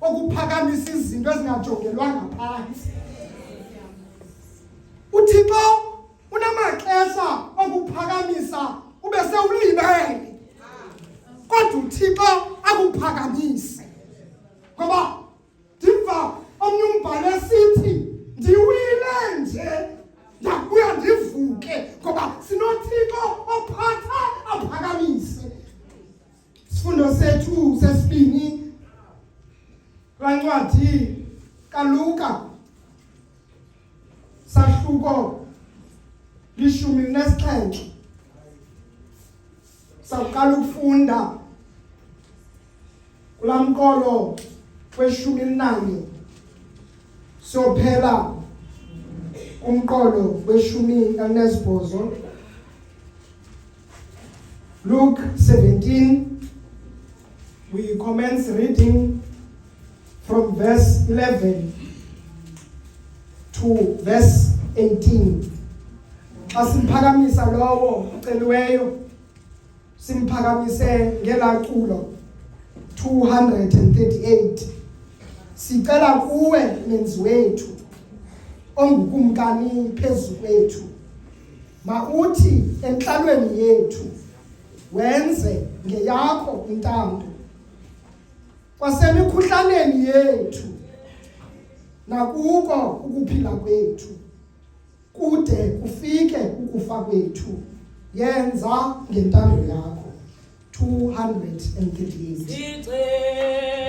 okuphakamisa izinto ezingajongelwanga phansi. uThixo unamaxesha okuphakamisa ube sewulibele, kodwa uThixo akuphakamise. Ngoba ndiva omnye umbhalo esithi ndiwile nje ndabuya ndivuke, ngoba sinoThixo ophatha aphakamise. Isifundo sethu sesibini kwincwadi kaLuka sahluko 17. Saqala ukufunda kulamqolo we-11 sophela umqolo we-18. Luke 17. We commence reading from verse 11 to verse 18. Asimphakamisa lowo uceliweyo, simphakamise ngelaculo 238. Sicela kuwe menzi wethu ongukumkani phezu kwethu, mauthi entlalweni yethu wenze ngeyakho intando, kwasemikhuhlaneni yethu nakuko ukuphila kwethu, kude kufike ukufa kwethu, yenza ngentando yakho. 238.